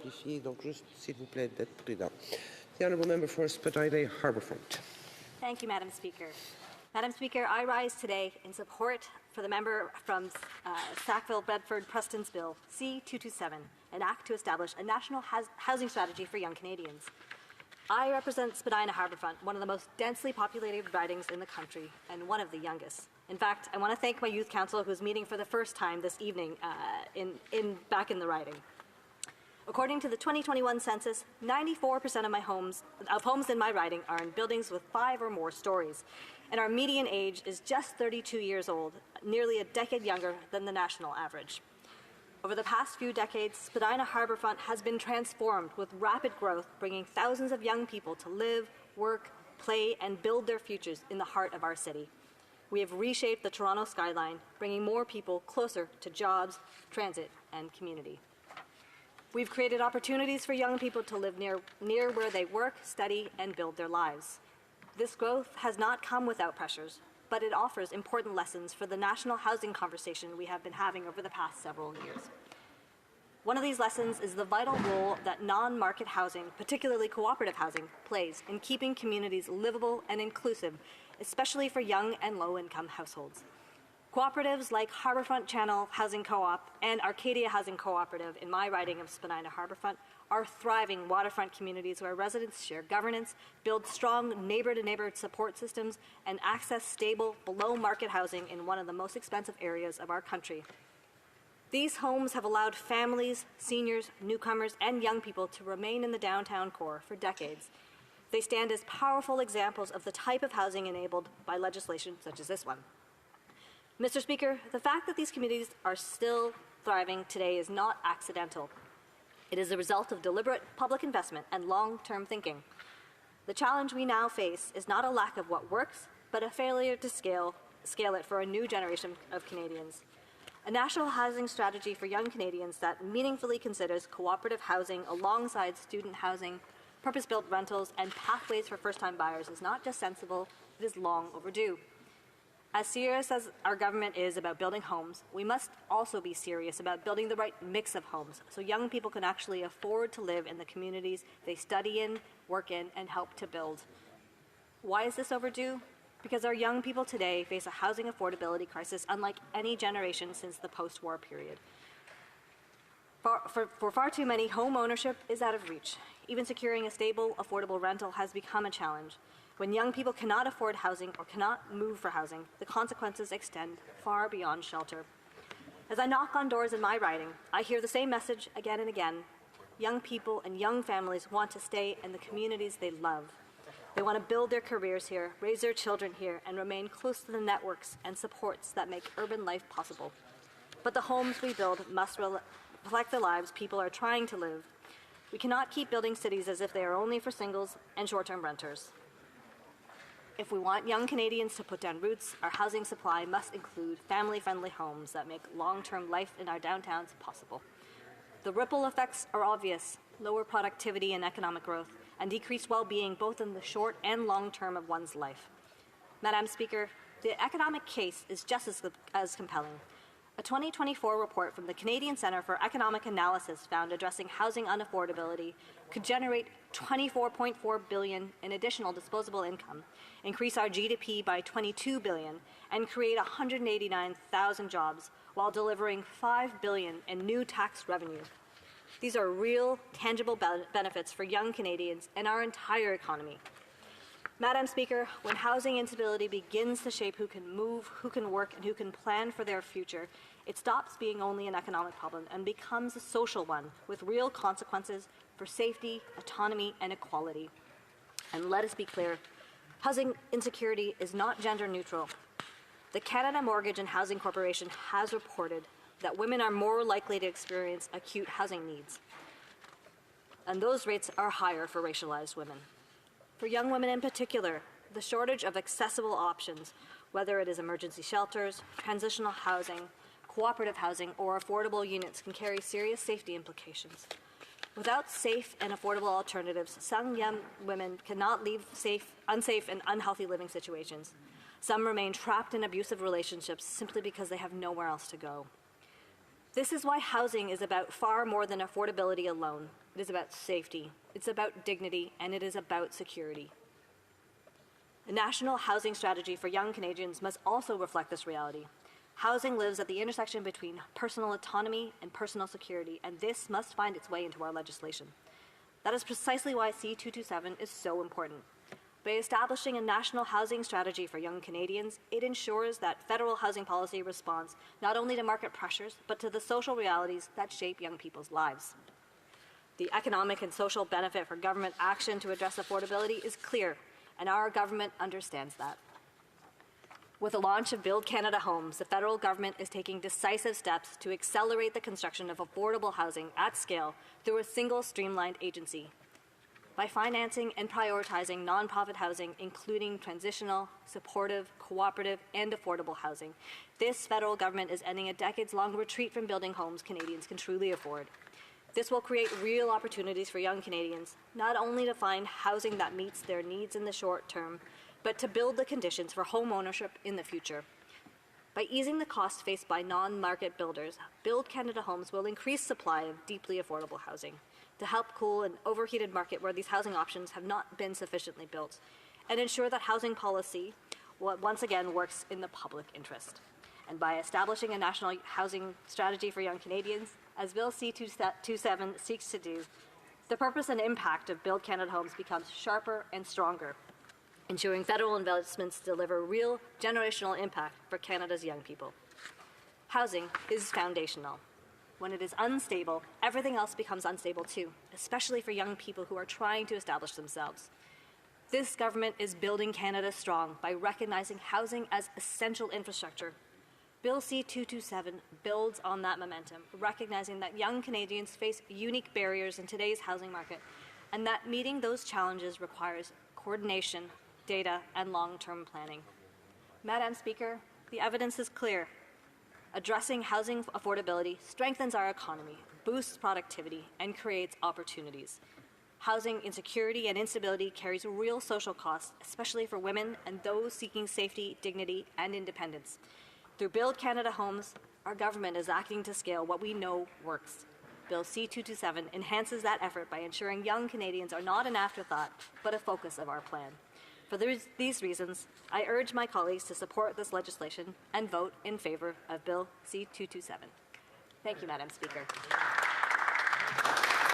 simplifier, donc juste, s'il vous plaît, d'être prudent. The honourable member for Spadina Harbourfront. Thank you, Madam Speaker. Madam Speaker, I rise today in support for the member from Sackville, Bedford, Preston's Bill, C-227, an act to establish a national housing strategy for young Canadians. I represent Spadina Harbourfront, one of the most densely populated ridings in the country, and one of the youngest. In fact, I want to thank my youth council, who's meeting for the first time this evening back in the riding. According to the 2021 census, 94% of homes in my riding are in buildings with 5 or more stories, and our median age is just 32 years old, nearly a decade younger than the national average. Over the past few decades, Spadina Harbourfront has been transformed with rapid growth, bringing thousands of young people to live, work, play, and build their futures in the heart of our city. We have reshaped the Toronto skyline, bringing more people closer to jobs, transit, and community. We've created opportunities for young people to live near where they work, study, and build their lives. This growth has not come without pressures, but it offers important lessons for the national housing conversation we have been having over the past several years. One of these lessons is the vital role that non-market housing, particularly cooperative housing, plays in keeping communities livable and inclusive, especially for young and low-income households. Cooperatives like Harbourfront Channel Housing Co-op and Arcadia Housing Cooperative in my riding of Spadina Harbourfront are thriving waterfront communities where residents share governance, build strong neighbour-to-neighbour support systems, and access stable, below-market housing in one of the most expensive areas of our country. These homes have allowed families, seniors, newcomers, and young people to remain in the downtown core for decades. They stand as powerful examples of the type of housing enabled by legislation such as this one. Mr. Speaker, the fact that these communities are still thriving today is not accidental. It is a result of deliberate public investment and long-term thinking. The challenge we now face is not a lack of what works, but a failure to scale it for a new generation of Canadians. A national housing strategy for young Canadians that meaningfully considers cooperative housing alongside student housing, purpose-built rentals, and pathways for first-time buyers is not just sensible, it is long overdue. As serious as our government is about building homes, we must also be serious about building the right mix of homes so young people can actually afford to live in the communities they study in, work in, and help to build. Why is this overdue? Because our young people today face a housing affordability crisis unlike any generation since the post-war period. For far too many, home ownership is out of reach. Even securing a stable, affordable rental has become a challenge. When young people cannot afford housing or cannot move for housing, the consequences extend far beyond shelter. As I knock on doors in my riding, I hear the same message again and again. Young people and young families want to stay in the communities they love. They want to build their careers here, raise their children here, and remain close to the networks and supports that make urban life possible. But the homes we build must reflect the lives people are trying to live. We cannot keep building cities as if they are only for singles and short-term renters. If we want young Canadians to put down roots, our housing supply must include family-friendly homes that make long-term life in our downtowns possible. The ripple effects are obvious: lower productivity and economic growth, and decreased well-being both in the short and long term of one's life. Madam Speaker, the economic case is just as compelling. A 2024 report from the Canadian Centre for Economic Analysis found addressing housing unaffordability could generate $24.4 billion in additional disposable income, increase our GDP by $22 billion, and create 189,000 jobs while delivering $5 billion in new tax revenue. These are real, tangible benefits for young Canadians and our entire economy. Madam Speaker, when housing instability begins to shape who can move, who can work, and who can plan for their future, it stops being only an economic problem and becomes a social one with real consequences for safety, autonomy, and equality. And let us be clear, housing insecurity is not gender neutral. The Canada Mortgage and Housing Corporation has reported that women are more likely to experience acute housing needs, and those rates are higher for racialized women. For young women in particular, the shortage of accessible options, whether it is emergency shelters, transitional housing, cooperative housing, or affordable units, can carry serious safety implications. Without safe and affordable alternatives, some young women cannot leave unsafe and unhealthy living situations. Some remain trapped in abusive relationships simply because they have nowhere else to go. This is why housing is about far more than affordability alone. it is about safety, it's about dignity, and it is about security. The national housing strategy for young Canadians must also reflect this reality. Housing lives at the intersection between personal autonomy and personal security, and this must find its way into our legislation. That is precisely why C-227 is so important. By establishing a national housing strategy for young Canadians, it ensures that federal housing policy responds not only to market pressures, but to the social realities that shape young people's lives. The economic and social benefit for government action to address affordability is clear, and our government understands that. With the launch of Build Canada Homes, the federal government is taking decisive steps to accelerate the construction of affordable housing at scale through a single streamlined agency. By financing and prioritizing nonprofit housing, including transitional, supportive, cooperative, and affordable housing, this federal government is ending a decades-long retreat from building homes Canadians can truly afford. This will create real opportunities for young Canadians, not only to find housing that meets their needs in the short term, but to build the conditions for home ownership in the future. By easing the costs faced by non-market builders, Build Canada Homes will increase supply of deeply affordable housing to help cool an overheated market where these housing options have not been sufficiently built, and ensure that housing policy once again works in the public interest. And by establishing a national housing strategy for young Canadians, as Bill C-227 seeks to do, the purpose and impact of Build Canada Homes becomes sharper and stronger, ensuring federal investments deliver real generational impact for Canada's young people. Housing is foundational. When it is unstable, everything else becomes unstable too, especially for young people who are trying to establish themselves. This government is building Canada strong by recognizing housing as essential infrastructure. Bill C-227 builds on that momentum, recognizing that young Canadians face unique barriers in today's housing market, and that meeting those challenges requires coordination, data, and long-term planning. Madam Speaker, the evidence is clear. Addressing housing affordability strengthens our economy, boosts productivity, and creates opportunities. Housing insecurity and instability carries real social costs, especially for women and those seeking safety, dignity, and independence. Through Build Canada Homes, our government is acting to scale what we know works. Bill C-227 enhances that effort by ensuring young Canadians are not an afterthought, but a focus of our plan. For these reasons, I urge my colleagues to support this legislation and vote in favour of Bill C-227. Thank you, Madam Speaker.